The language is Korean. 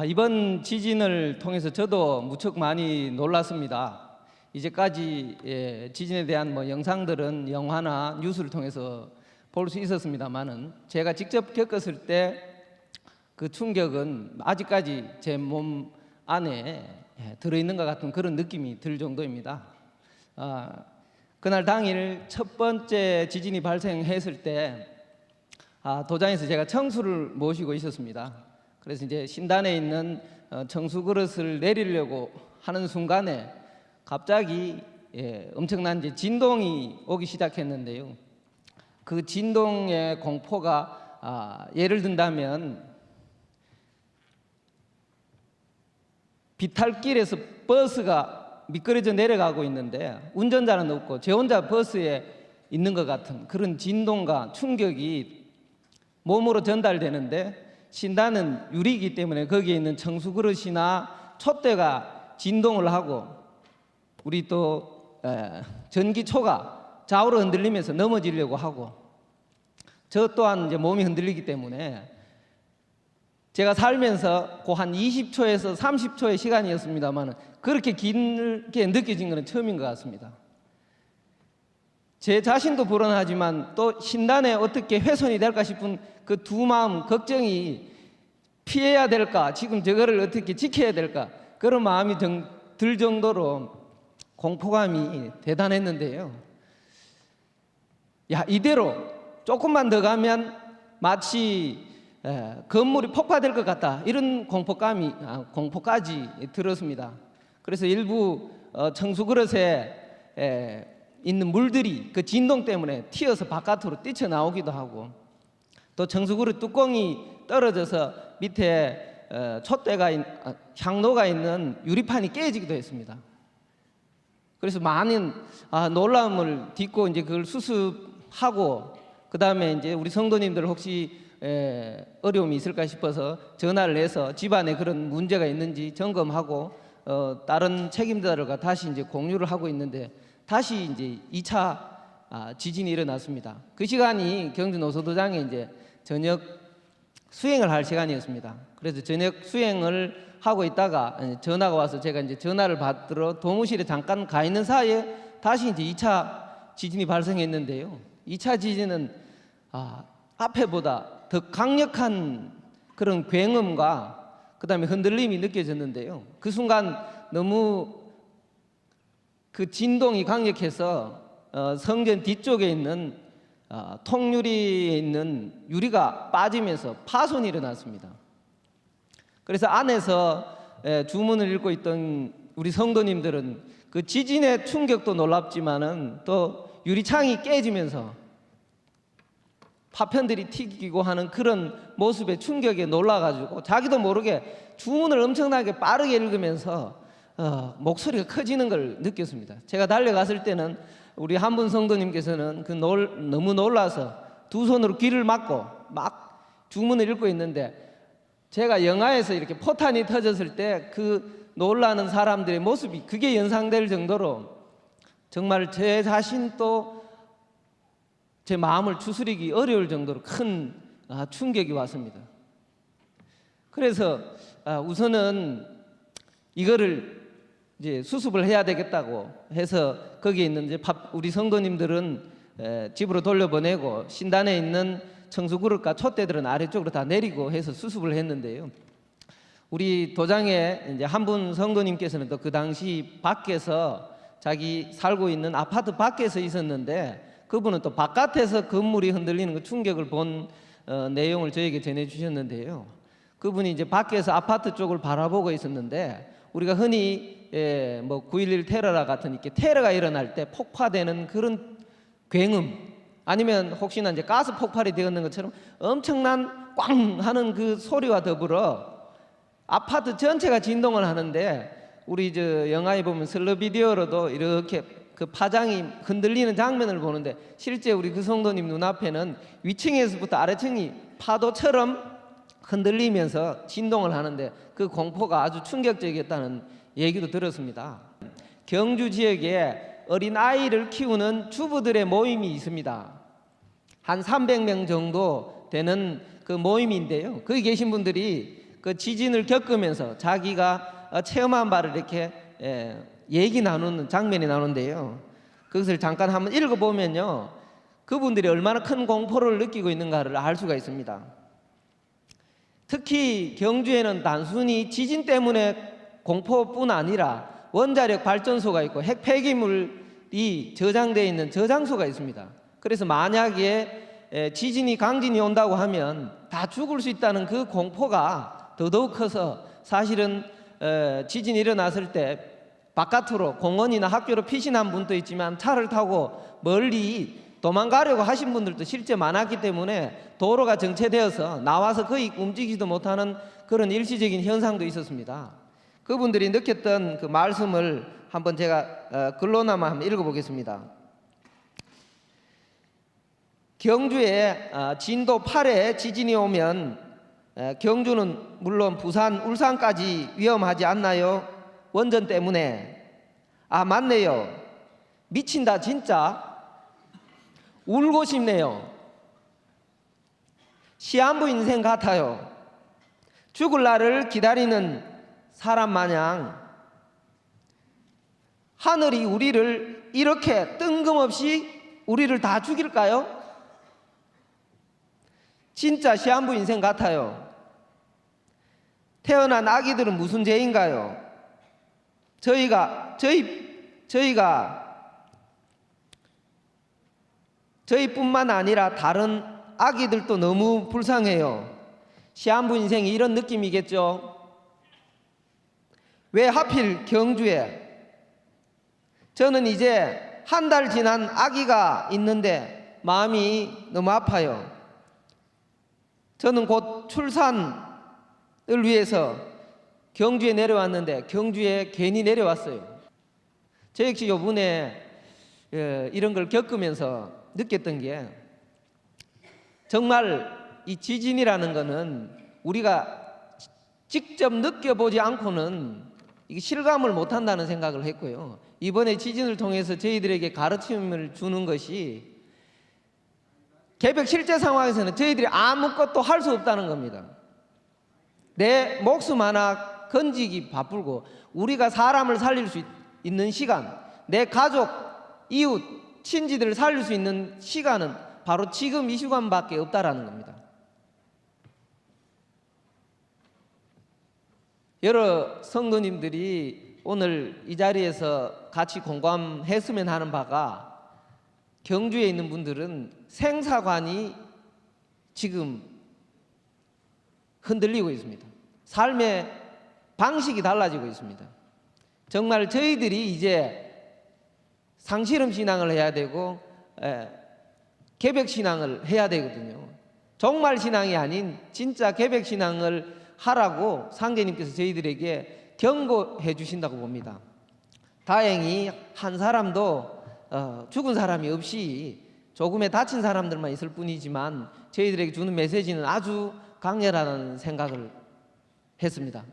이번 지진을 통해서 저도 무척 많이 놀랐습니다. 이제까지 지진에 대한 영상들은 영화나 뉴스를 통해서 볼 수 있었습니다만은 제가 직접 겪었을 때 그 충격은 아직까지 제 몸 안에 들어있는 것 같은 그런 느낌이 들 정도입니다. 그날 당일 첫 번째 지진이 발생했을 때 도장에서 제가 청수를 모시고 있었습니다. 그래서 이제 신단에 있는 청수 그릇을 내리려고 하는 순간에 갑자기 엄청난 이제 진동이 오기 시작했는데요. 그 진동의 공포가 예를 든다면 비탈길에서 버스가 미끄러져 내려가고 있는데 운전자는 없고 제 혼자 버스에 있는 것 같은 그런 진동과 충격이 몸으로 전달되는데, 신단은 유리이기 때문에 거기에 있는 청수 그릇이나 촛대가 진동을 하고 우리 또 전기초가 좌우로 흔들리면서 넘어지려고 하고, 저 또한 이제 몸이 흔들리기 때문에 제가 살면서 그 한 20초에서 30초의 시간이었습니다만 그렇게 길게 느껴진 것은 처음인 것 같습니다. 제 자신도 불안하지만 또 신단에 어떻게 훼손이 될까 싶은 그 두 마음, 걱정이 피해야 될까, 지금 저거를 어떻게 지켜야 될까, 그런 마음이 들 정도로 공포감이 대단했는데요. 이대로 조금만 더 가면 마치 건물이 폭파될 것 같다, 이런 공포까지 들었습니다. 그래서 일부 청수 그릇에 있는 물들이 그 진동 때문에 튀어서 바깥으로 뛰쳐나오기도 하고, 또 청수 그릇 뚜껑이 떨어져서 밑에 촛대가 향로가 있는 유리판이 깨지기도 했습니다. 그래서 많은 놀라움을 딛고 이제 그걸 수습하고, 그 다음에 이제 우리 성도님들 혹시 어려움이 있을까 싶어서 전화를 해서 집안에 그런 문제가 있는지 점검하고 다른 책임자들과 다시 이제 공유를 하고 있는데, 다시 이제 2차 지진이 일어났습니다. 그 시간이 경주 노소도장에 이제 저녁 수행을 할 시간이었습니다. 그래서 저녁 수행을 하고 있다가 전화가 와서 제가 이제 전화를 받으러 도무실에 잠깐 가 있는 사이에 다시 이제 2차 지진이 발생했는데요. 2차 지진은 앞에보다 더 강력한 그런 굉음과 그 다음에 흔들림이 느껴졌는데요. 그 순간 너무 그 진동이 강력해서 성전 뒤쪽에 있는 통유리에 있는 유리가 빠지면서 파손이 일어났습니다. 그래서 안에서 주문을 읽고 있던 우리 성도님들은 그 지진의 충격도 놀랍지만은 또 유리창이 깨지면서 파편들이 튀기고 하는 그런 모습에 충격에 놀라가지고 자기도 모르게 주문을 엄청나게 빠르게 읽으면서 목소리가 커지는 걸 느꼈습니다. 제가 달려갔을 때는 우리 한 분 성도님께서는 너무 놀라서 두 손으로 귀를 막고 막 주문을 읽고 있는데, 제가 영화에서 이렇게 포탄이 터졌을 때 그 놀라는 사람들의 모습이 그게 연상될 정도로 정말 제 자신도 제 마음을 추스리기 어려울 정도로 큰 충격이 왔습니다. 그래서 우선은 이거를 이제 수습을 해야 되겠다고 해서 거기에 있는 이제 우리 성도님들은 집으로 돌려보내고 신단에 있는 청수 그릇과 촛대들은 아래쪽으로 다 내리고 해서 수습을 했는데요. 우리 도장에 이제 한 분 성도님께서는 또 그 당시 밖에서 자기 살고 있는 아파트 밖에서 있었는데, 그분은 또 바깥에서 건물이 흔들리는 그 충격을 본 내용을 저에게 전해주셨는데요. 그분이 이제 밖에서 아파트 쪽을 바라보고 있었는데, 우리가 흔히 9.11 테러라 같은 이렇게 테러가 일어날 때 폭파되는 그런 굉음, 아니면 혹시나 이제 가스 폭발이 되었는 것처럼 엄청난 꽝 하는 그 소리와 더불어 아파트 전체가 진동을 하는데, 우리 저 영화에 보면 슬로 비디오로도 이렇게 그 파장이 흔들리는 장면을 보는데, 실제 우리 그 성도님 눈앞에는 위층에서부터 아래층이 파도처럼 흔들리면서 진동을 하는데 그 공포가 아주 충격적이었다는 얘기도 들었습니다. 경주 지역에 어린아이를 키우는 주부들의 모임이 있습니다. 한 300명 정도 되는 그 모임인데요. 거기 계신 분들이 그 지진을 겪으면서 자기가 체험한 바를 이렇게 얘기 나누는 장면이 나오는데요. 그것을 잠깐 한번 읽어보면요, 그분들이 얼마나 큰 공포를 느끼고 있는가를 알 수가 있습니다. 특히 경주에는 단순히 지진 때문에 공포뿐 아니라 원자력 발전소가 있고 핵 폐기물이 저장되어 있는 저장소가 있습니다. 그래서 만약에 지진이 강진이 온다고 하면 다 죽을 수 있다는 그 공포가 더더욱 커서 사실은 지진이 일어났을 때 바깥으로 공원이나 학교로 피신한 분도 있지만 차를 타고 멀리 도망가려고 하신 분들도 실제 많았기 때문에 도로가 정체되어서 나와서 거의 움직이지도 못하는 그런 일시적인 현상도 있었습니다. 그분들이 느꼈던 그 말씀을 한번 제가 글로나마 한번 읽어보겠습니다. 경주에 진도 8의 지진이 오면 경주는 물론 부산, 울산까지 위험하지 않나요? 원전 때문에. 아, 맞네요. 미친다 진짜. 울고 싶네요. 시한부 인생 같아요. 죽을 날을 기다리는 사람 마냥 하늘이 우리를 이렇게 뜬금없이 우리를 다 죽일까요? 진짜 시한부 인생 같아요. 태어난 아기들은 무슨 죄인가요? 저희뿐만 아니라 다른 아기들도 너무 불쌍해요. 시한부 인생이 이런 느낌이겠죠. 왜 하필 경주에? 저는 이제 한 달 지난 아기가 있는데 마음이 너무 아파요. 저는 곧 출산을 위해서 경주에 내려왔는데 경주에 괜히 내려왔어요. 저 역시 요번에 이런 걸 겪으면서 느꼈던 게, 정말 이 지진이라는 거는 우리가 직접 느껴보지 않고는 이게 실감을 못한다는 생각을 했고요. 이번에 지진을 통해서 저희들에게 가르침을 주는 것이 개벽 실제 상황에서는 저희들이 아무것도 할 수 없다는 겁니다. 내 목숨 하나 건지기 바쁘고 우리가 사람을 살릴 수 있는 시간, 내 가족, 이웃, 친지들을 살릴 수 있는 시간은 바로 지금 이 시간밖에 없다라는 겁니다. 여러 성도님들이 오늘 이 자리에서 같이 공감했으면 하는 바가, 경주에 있는 분들은 생사관이 지금 흔들리고 있습니다. 삶의 방식이 달라지고 있습니다. 정말 저희들이 이제 상실험 신앙을 해야 되고 개벽 신앙을 해야 되거든요. 종말 신앙이 아닌 진짜 개벽 신앙을 하라고 상제님께서 저희들에게 경고해 주신다고 봅니다. 다행히 한 사람도 죽은 사람이 없이 조금의 다친 사람들만 있을 뿐이지만 저희들에게 주는 메시지는 아주 강렬하다는 생각을 했습니다.